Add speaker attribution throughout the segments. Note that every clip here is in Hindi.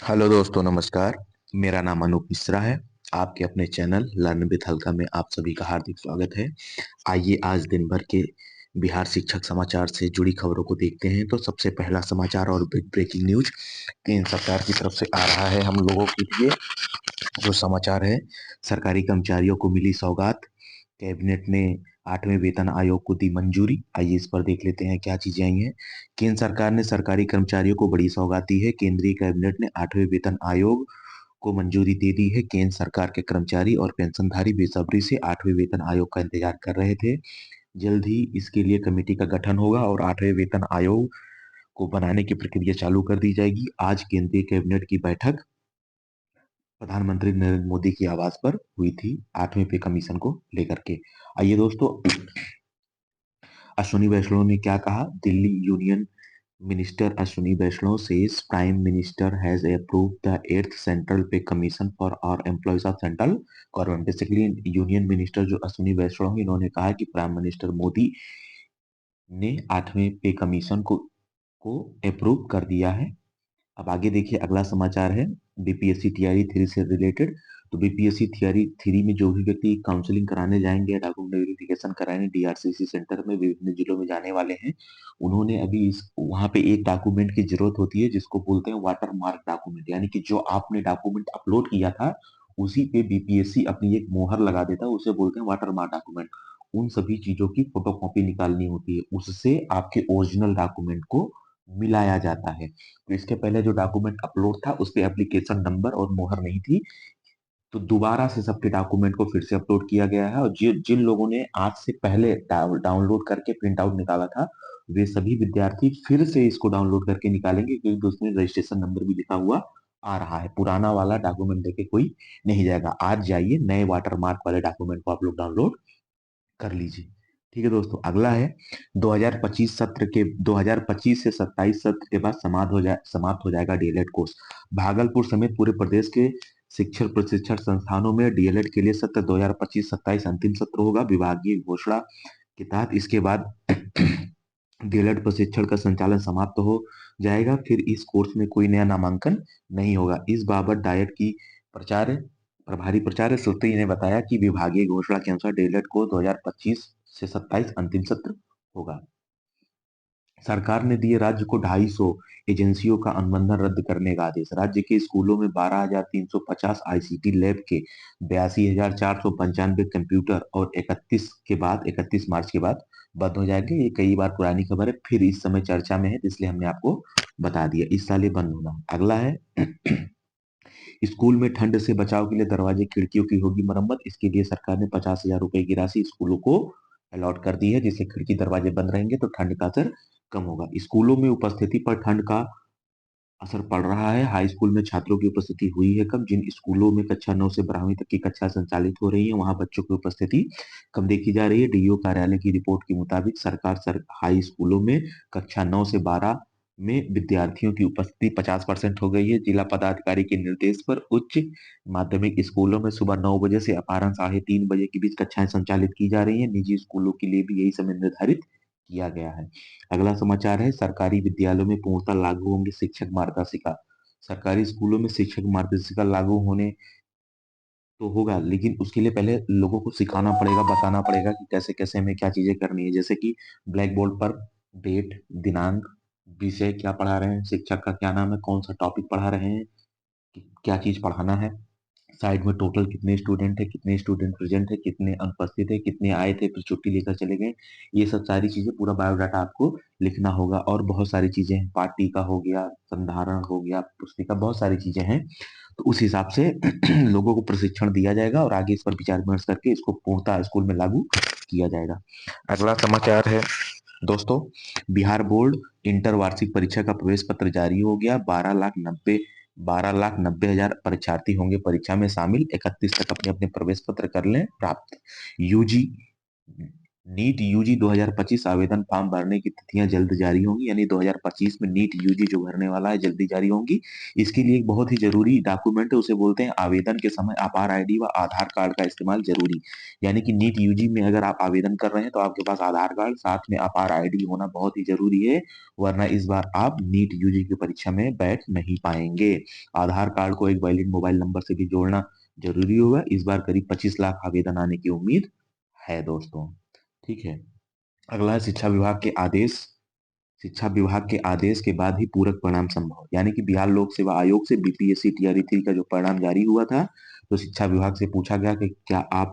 Speaker 1: हेलो दोस्तों, नमस्कार। मेरा नाम अनूप मिश्रा है। आपके अपने चैनल लर्न विद हल्का में आप सभी का हार्दिक स्वागत है। आइए आज दिन भर के बिहार शिक्षक समाचार से जुड़ी खबरों को देखते हैं। तो सबसे पहला समाचार और बिग ब्रेकिंग न्यूज केंद्र सरकार की तरफ से आ रहा है हम लोगों के लिए। जो समाचार है, सरकारी कर्मचारियों को मिली सौगात। कैबिनेट ने 8वें वेतन आयोग को दी मंजूरी। आइए इस पर देख लेते हैं क्या चीजें आई हैं। केंद्र सरकार ने सरकारी कर्मचारियों को बड़ी सौगात दी है। केंद्रीय कैबिनेट ने 8वें वेतन आयोग को मंजूरी दे दी है। केंद्र सरकार के कर्मचारी और पेंशनधारी बेसब्री से 8वें वेतन आयोग का इंतजार कर रहे थे। जल्द ही इसके लिए कमेटी का गठन होगा और 8वें वेतन आयोग को बनाने की प्रक्रिया चालू कर दी जाएगी। आज केंद्रीय कैबिनेट की बैठक प्रधानमंत्री नरेंद्र मोदी की आवाज पर हुई थी 8वें पे कमीशन को लेकर के। आइए दोस्तों, अश्विनी वैष्णव ने क्या कहा। Delhi union minister Ashwini Vaishnaw says prime minister has approved the 8th central pay commission for our employees of central government. Basically union minister जो अश्विनी वैष्णव है, इन्होंने कहा कि प्राइम मिनिस्टर मोदी ने 8वें पे कमीशन को अप्रूव कर दिया है। अब आगे देखिए, अगला समाचार है बीपीएससी थियरी 3 से रिलेटेड। तो बीपीएससी थियरी 3 में जो भी व्यक्ति काउंसलिंग कराने जाएंगे, डॉक्यूमेंट वेरिफिकेशन कराने डीआरसीसी सेंटर में विभिन्न जिलों में जाने वाले हैं, उन्होंने अभी इस वहां पे एक डॉक्यूमेंट की जरूरत होती है जिसको बोलते हैं वाटर मार्क डॉक्यूमेंट। यानी कि जो आपने डॉक्यूमेंट अपलोड किया था उसी पे बीपीएससी अपनी एक मोहर लगा देता है, उसे बोलते हैं वाटर मार्क डॉक्यूमेंट। उन सभी चीजों की फोटोकॉपी निकालनी होती है, उससे आपके ओरिजिनल डॉक्यूमेंट को मिलाया जाता है। तो इसके पहले जो डॉक्यूमेंट अपलोड था उस पे एप्लीकेशन नंबर और मोहर नहीं थी, तो दोबारा से सबके डॉक्यूमेंट को फिर से अपलोड किया गया है। और जिन लोगों ने आज से पहले डाउनलोड करके प्रिंट आउट निकाला था, वे सभी विद्यार्थी फिर से इसको डाउनलोड करके निकालेंगे, क्योंकि उसमें रजिस्ट्रेशन नंबर भी लिखा हुआ आ रहा है। पुराना वाला डॉक्यूमेंट देके कोई नहीं जाएगा। आज जाइए, नए वाटर मार्क वाले डॉक्यूमेंट को आप लोग डाउनलोड कर लीजिए। ठीक है दोस्तों, अगला है 2025 से 27 सत्र के बाद समाप्त हो जाएगा डीएलएड कोर्स। भागलपुर समेत पूरे प्रदेश के शिक्षण प्रशिक्षण संस्थानों में डीएलएड के लिए सत्र 2025-27 अंतिम सत्र होगा विभागीय घोषणा के तहत। इसके बाद डीएलएड प्रशिक्षण का संचालन समाप्त हो जाएगा। फिर इस कोर्स में कोई नया नामांकन नहीं होगा। इस बाबत डायट की प्रचार प्रभारी प्राचार्य श्रुति ने बताया कि विभागीय घोषणा के अनुसार डीएलएड को 2025 से 27 अंतिम सत्र होगा। सरकार ने दिए राज्य को 250 एजेंसियों का अनुबंधन रद्द करने का आदेश। राज्य के स्कूलों में 12,350 आईसीटी लैब के 82,495 कंप्यूटर और 31 मार्च के बाद बंद हो जाएंगे। ये कई बार पुरानी खबर है, फिर इस समय चर्चा में है, इसलिए हमने आपको बता दिया इस साल ये बंद होगा। अगला है स्कूल में ठंड से बचाव के लिए दरवाजे खिड़कियों की होगी मरम्मत। इसके लिए सरकार ने 50,000 रुपए की राशि स्कूलों को अलॉट कर दी है, जिससे खिड़की दरवाजे बंद रहेंगे तो ठंड का असर कम होगा। स्कूलों में उपस्थिति पर ठंड का असर पड़ रहा है। हाई स्कूल में छात्रों की उपस्थिति हुई है कम। जिन स्कूलों में कक्षा 9 से 12वीं तक की कक्षा संचालित हो रही है, वहां बच्चों की उपस्थिति कम देखी जा रही है। डीओ कार्यालय की रिपोर्ट के मुताबिक हाई स्कूलों में कक्षा 9 से 12 में विद्यार्थियों की उपस्थिति 50% हो गई है। जिला पदाधिकारी के निर्देश पर उच्च माध्यमिक स्कूलों में सुबह 9 बजे से अपराह्न 3:30 बजे के बीच कक्षाएं संचालित की जा रही है। निजी स्कूलों के लिए भी यही समय निर्धारित किया गया है। अगला समाचार है सरकारी विद्यालयों में पूर्णतः लागू होंगे शिक्षक मार्गदर्शिका। सरकारी स्कूलों में शिक्षक मार्गदर्शिका लागू होने तो होगा, लेकिन उसके लिए पहले लोगों को सिखाना पड़ेगा, बताना पड़ेगा कि कैसे कैसे हमें क्या चीजें करनी है। जैसे कि ब्लैक बोर्ड पर डेट, दिनांक, विषय क्या पढ़ा रहे हैं, शिक्षक का क्या नाम है, कौन सा टॉपिक पढ़ा रहे हैं, क्या चीज पढ़ाना है। साइड में टोटल कितने स्टूडेंट है, कितने स्टूडेंट प्रेजेंट है, कितने अनुपस्थित है, कितने आए थे फिर छुट्टी लेकर चले गए। ये सब सारी चीजें, पूरा बायोडाटा आपको लिखना होगा। और बहुत सारी चीजें हैं, पार्टी का हो गया, संधारण हो गया, पुस्तिका, बहुत सारी चीजें हैं। तो उस हिसाब से लोगों को प्रशिक्षण दिया जाएगा और आगे इस पर विचार विमर्श करके इसको पूर्णतः स्कूल में लागू किया जाएगा। अगला समाचार है दोस्तों, बिहार बोर्ड इंटर वार्षिक परीक्षा का प्रवेश पत्र जारी हो गया। 12,90,000 परीक्षार्थी होंगे परीक्षा में शामिल। 31 तक अपने अपने प्रवेश पत्र कर लें प्राप्त। यूजी नीट यूजी 2025 आवेदन फॉर्म भरने की तिथियां जल्द जारी होंगी, यानी 2025 में नीट यूजी जो भरने वाला है जल्दी जारी होंगी। इसके लिए एक बहुत ही जरूरी डॉक्यूमेंट है, उसे बोलते हैं आवेदन के समय अपार आईडी व आधार कार्ड का इस्तेमाल जरूरी। यानी कि नीट यूजी में अगर आप आवेदन कर रहे हैं तो आपके पास आधार कार्ड साथ में अपार आईडी होना बहुत ही जरूरी है, वरना इस बार आप नीट यूजी की परीक्षा में बैठ नहीं पाएंगे। आधार कार्ड को एक वैलिड मोबाइल नंबर से भी जोड़ना जरूरी होगा। इस बार करीब 25 लाख आवेदन आने की उम्मीद है दोस्तों। ठीक है। अगला है शिक्षा विभाग के आदेश। शिक्षा विभाग के आदेश के बाद ही पूरक परिणाम संभव, यानी कि बिहार लोक सेवा आयोग से बीपीएससी टीआरई 3 का जो परिणाम जारी हुआ था, तो शिक्षा विभाग से पूछा गया कि क्या आप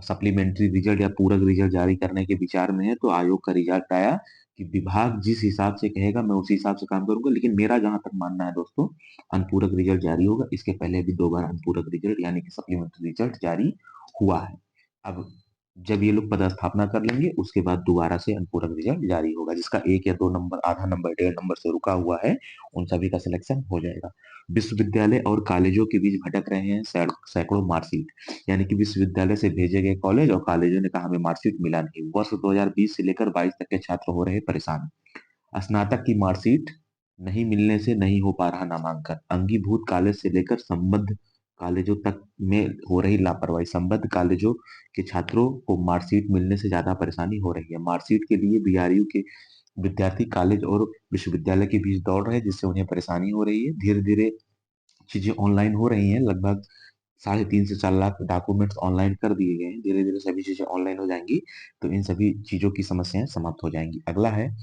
Speaker 1: सप्लीमेंट्री रिजल्ट या पूरक रिजल्ट जारी करने के विचार में है। तो आयोग का रिजल्ट आया कि विभाग जिस हिसाब से कहेगा मैं उसी हिसाब से काम करूंगा, लेकिन मेरा जहां तक मानना है दोस्तों, अनुपूरक रिजल्ट जारी होगा। इसके पहले भी 2 बार अनुपूरक रिजल्ट यानी कि सप्लीमेंट्री रिजल्ट जारी हुआ है। अब जब ये लोग पदस्थापना कर लेंगे उसके बाद दोबारा से अनुपूरक रिजल्ट जारी होगा, जिसका 1 या 2 नंबर, आधा नंबर, 1.5 नंबर से रुका हुआ है, उन सभी का सिलेक्शन हो जाएगा। विश्वविद्यालय और कॉलेजों के बीच भटक रहे हैं सैकड़ों मार्कशीट, यानी कि विश्वविद्यालय से भेजे गए कॉलेज और कॉलेजों ने कहा हमें मार्कशीट मिला नहीं। वर्ष 2020 से लेकर 22 तक के छात्र हो रहे परेशान। स्नातक की मार्कशीट नहीं मिलने से नहीं हो पा रहा नामांकन। अंगीभूत कॉलेज से लेकर संबद्ध कॉलेजों तक में हो रही लापरवाही। संबद्ध कॉलेजों के छात्रों को मार्कशीट मिलने से ज्यादा परेशानी हो रही है। मार्कशीट के लिए बीआरयू के विद्यार्थी कॉलेज और विश्वविद्यालय के बीच दौड़ रहे हैं, जिससे उन्हें परेशानी हो रही है। धीरे धीरे चीजें ऑनलाइन हो रही हैं, लगभग 3.5 से 4 लाख डॉक्यूमेंट्स ऑनलाइन कर दिए गए हैं। धीरे धीरे सभी चीजें ऑनलाइन हो जाएंगी तो इन सभी चीजों की समस्याएं समाप्त हो जाएंगी। अगला है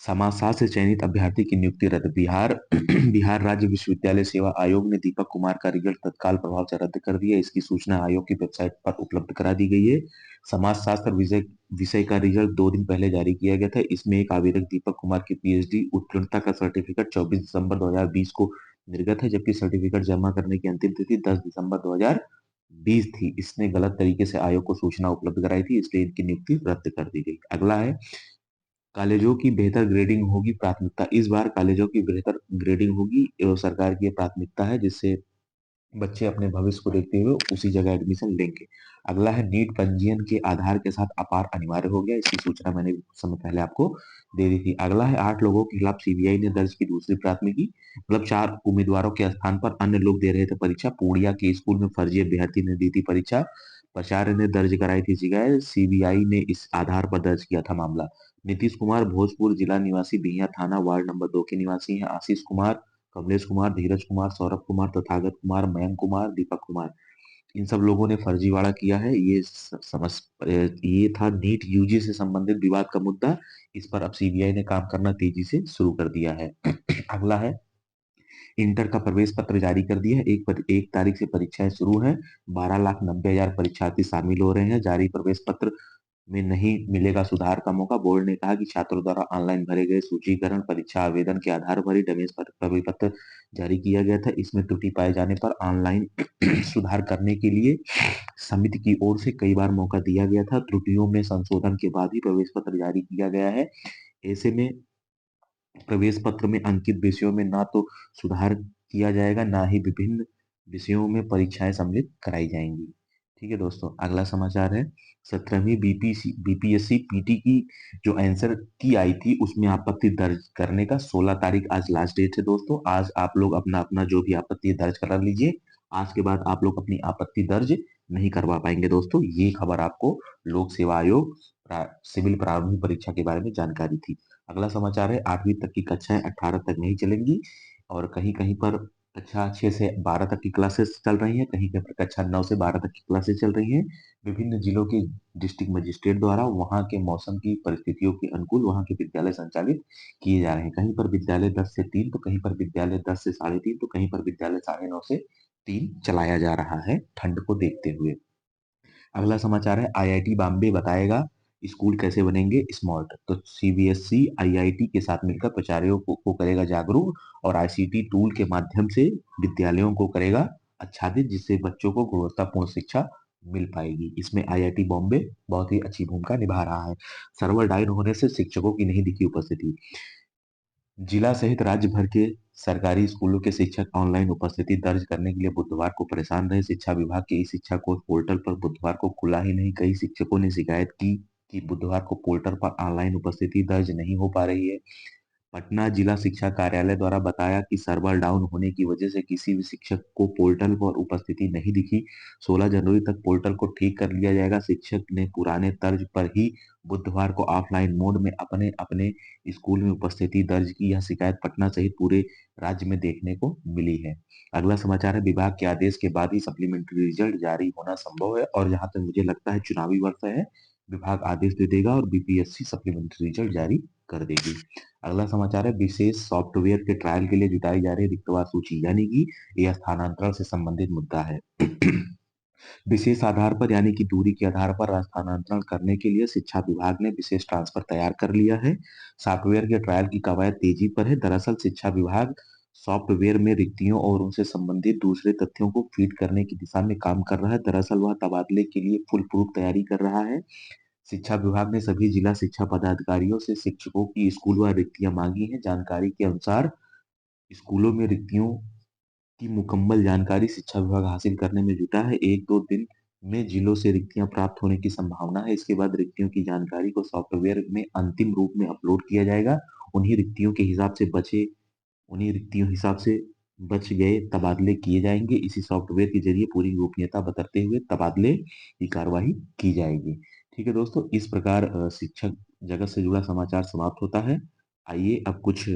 Speaker 1: समाजशास्त्र से चयनित अभ्यर्थी की नियुक्ति रद्द। बिहार बिहार राज्य विश्वविद्यालय सेवा आयोग ने दीपक कुमार का रिजल्ट तत्काल प्रभाव से रद्द कर दिया। इसकी सूचना आयोग की वेबसाइट पर उपलब्ध करा दी गई है। समाजशास्त्र विषय विषय का रिजल्ट 2 दिन पहले जारी किया गया था। इसमें एक आवेदक दीपक कुमार की पीएचडी उत्तीर्णता का सर्टिफिकेट 24 दिसंबर 2020 को निर्गत है, जबकि सर्टिफिकेट जमा करने की अंतिम तिथि 10 दिसंबर 2020 थी। इसने गलत तरीके से आयोग को सूचना उपलब्ध कराई थी, इसलिए इनकी नियुक्ति रद्द कर दी गई। अगला है कॉलेजों की बेहतर ग्रेडिंग होगी प्राथमिकता। इस बार कॉलेजों की बेहतर ग्रेडिंग होगी, ये सरकार की प्राथमिकता है, जिससे बच्चे अपने भविष्य को देखते हुए उसी जगह एडमिशन लेंगे। अगला है नीट पंजीयन के आधार के साथ अपार अनिवार्य हो गया। इसकी सूचना मैंने कुछ समय पहले आपको दे दी थी। अगला है 8 लोगों के खिलाफ सीबीआई ने दर्ज की दूसरी प्राथमिकी। मतलब 4 उम्मीदवारों के स्थान पर अन्य लोग दे रहे थे परीक्षा। पूर्णिया के स्कूल में फर्जी अभ्यर्थी ने दी थी परीक्षा। प्राचार्य ने दर्ज कराई थी शिकायत। सीबीआई ने इस आधार पर दर्ज किया था मामला। नीतीश कुमार भोजपुर जिला निवासी, बिहिया थाना वार्ड नंबर 2 के निवासी हैं। आशीष कुमार, कमलेश कुमार, धीरज कुमार, सौरभ कुमार, तथागत कुमार, मयंक कुमार, दीपक कुमार, इन सब लोगों ने फर्जीवाड़ा किया है। ये था नीट यूजी से संबंधित विवाद का मुद्दा। इस पर अब सीबीआई ने काम करना तेजी से शुरू कर दिया है। अगला है इंटर का प्रवेश पत्र जारी कर दिया है। 1 तारीख से परीक्षाएं शुरू हैं। 12,90,000 परीक्षार्थी शामिल हो रहे हैं। जारी प्रवेश पत्र में नहीं मिलेगा सुधार का मौका। बोर्ड ने कहा कि छात्रों द्वारा ऑनलाइन भरे गए सूचीकरण परीक्षा आवेदन के आधार पर ही डमेज प्रवेश पत्र जारी किया गया था। इसमें त्रुटि पाए जाने पर ऑनलाइन सुधार करने के लिए समिति की ओर से कई बार मौका दिया गया था। त्रुटियों में संशोधन के बाद ही प्रवेश पत्र जारी किया गया है। ऐसे में प्रवेश पत्र में अंकित विषयों में ना तो सुधार किया जाएगा, ना ही विभिन्न विषयों में परीक्षाएं सम्मिलित कराई जाएंगी। ठीक है दोस्तों। अगला समाचार है 17वीं बीपीएससी पीटी की जो आंसर की आई थी उसमें आपत्ति दर्ज करने का 16 तारीख आज लास्ट डेट है दोस्तों। आज आप लोग अपना अपना जो भी आपत्ति दर्ज करा लीजिए। आज के बाद आप लोग अपनी आपत्ति दर्ज नहीं करवा पाएंगे दोस्तों। ये खबर आपको लोक सेवा आयोग सिविल प्रारंभिक परीक्षा के बारे में जानकारी थी। अगला समाचार है 8वीं तक की कक्षाएं 18 तक नहीं चलेंगी, और कहीं कहीं पर कक्षा 6 से 12 तक की क्लासेस चल रही हैं, कहीं कहीं पर कक्षा 9 से 12 तक की क्लासेस चल रही हैं। विभिन्न जिलों के डिस्ट्रिक्ट मजिस्ट्रेट द्वारा वहां के मौसम की परिस्थितियों के अनुकूल वहां के विद्यालय संचालित किए जा रहे हैं। कहीं पर विद्यालय 10 से 3, तो कहीं पर विद्यालय 10 से 3:30, तो कहीं पर विद्यालय 9:30 से 3 चलाया जा रहा है ठंड को देखते हुए। अगला समाचार है आईआईटी बॉम्बे बताएगा स्कूल कैसे बनेंगे स्मार्ट। तो सीबीएसई आईआईटी के साथ मिलकर प्राचार्यों को करेगा जागरूक, और आईसीटी टूल के माध्यम से विद्यालयों को करेगा आच्छादित, जिससे बच्चों को गुणवत्तापूर्ण शिक्षा मिल पाएगी। इसमें आईआईटी बॉम्बे बहुत ही अच्छी भूमिका निभा रहा है। सर्वर डाउन होने से शिक्षकों की नहीं दिखी उपस्थिति। जिला सहित राज्य भर के सरकारी स्कूलों के शिक्षक ऑनलाइन उपस्थिति दर्ज करने के लिए बुधवार को परेशान रहे। शिक्षा विभाग के इस शिक्षा कोष पोर्टल पर बुधवार को खुला ही नहीं। कई शिक्षकों ने शिकायत की कि बुधवार को पोर्टल पर ऑनलाइन उपस्थिति दर्ज नहीं हो पा रही है। पटना जिला शिक्षा कार्यालय द्वारा बताया कि सर्वर डाउन होने की वजह से किसी भी शिक्षक को पोर्टल पर उपस्थिति नहीं दिखी। 16 जनवरी तक पोर्टल को ठीक कर लिया जाएगा। शिक्षक ने पुराने तर्ज पर ही बुधवार को ऑफलाइन मोड में अपने अपने स्कूल में उपस्थिति दर्ज की। यह शिकायत पटना सहित पूरे राज्य में देखने को मिली है। अगला समाचार है, विभाग के आदेश के बाद ही सप्लीमेंट्री रिजल्ट जारी होना संभव है। और जहां तक मुझे लगता है चुनावी वर्ष है, विभाग आदेश दे देगा और बीपीएससी सप्लीमेंट्री रिजल्ट जारी कर देगी। अगला समाचार है, विशेष सॉफ्टवेयर के ट्रायल के लिए जुटाई जा रही रिक्तवा सूची, यानी कि यह स्थानांतरण से संबंधित मुद्दा है। विशेष आधार पर यानी कि दूरी के आधार पर स्थानांतरण करने के लिए शिक्षा विभाग ने विशेष ट्रांसफर तैयार कर लिया है। सॉफ्टवेयर के ट्रायल की कवायद तेजी पर है। दरअसल शिक्षा विभाग सॉफ्टवेयर में रिक्तियों और उनसे संबंधित दूसरे तथ्यों को फीड करने की दिशा में काम कर रहा है। दरअसल वह तबादले के लिए फुल प्रूफ तैयारी कर रहा है। शिक्षा विभाग ने सभी जिला शिक्षा पदाधिकारियों से शिक्षकों की स्कूल व रिक्तियां मांगी हैं। जानकारी के अनुसार स्कूलों में रिक्तियों की मुकम्मल जानकारी शिक्षा विभाग हासिल करने में जुटा है। 1-2 दिन में जिलों से रिक्तियां प्राप्त होने की संभावना है। इसके बाद रिक्तियों की जानकारी को सॉफ्टवेयर में अंतिम रूप में अपलोड किया जाएगा। उन्हीं रिक्तियों के हिसाब से बचे उन्हीं रिक्तियों हिसाब से बच गए तबादले किए जाएंगे। इसी सॉफ्टवेयर के जरिए पूरी गोपनीयता बरतते हुए तबादले की कार्यवाही की जाएगी। ठीक है दोस्तों, इस प्रकार शिक्षक जगत से जुड़ा समाचार समाप्त होता है। आइए अब कुछ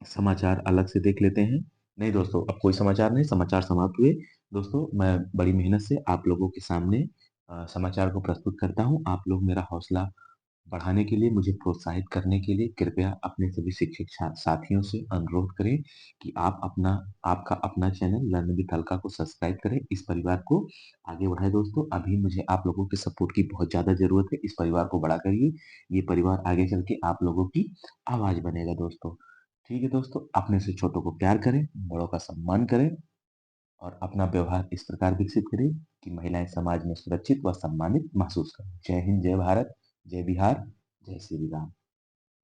Speaker 1: समाचार अलग से देख लेते हैं। नहीं दोस्तों, अब कोई समाचार नहीं, समाचार समाप्त हुए। दोस्तों, मैं बड़ी मेहनत से आप लोगों के सामने समाचार को प्रस्तुत करता हूँ। आप लोग मेरा हौसला बढ़ाने के लिए, मुझे प्रोत्साहित करने के लिए कृपया अपने सभी शिक्षक साथियों से अनुरोध करें कि आपका अपना चैनल लर्न विद हल्का को सब्सक्राइब करें। इस परिवार को आगे बढ़ाएं। दोस्तों, अभी मुझे आप लोगों के सपोर्ट की बहुत ज्यादा जरूरत है। इस परिवार को बड़ा करिए। ये परिवार आगे चल के आप लोगों की आवाज बनेगा दोस्तों। ठीक है दोस्तों, अपने से छोटों को प्यार करें, बड़ों का सम्मान करें और अपना व्यवहार इस प्रकार विकसित करें कि महिलाएं समाज में सुरक्षित व सम्मानित महसूस करें। जय हिंद, जय भारत, जय बिहार, जय श्री राम।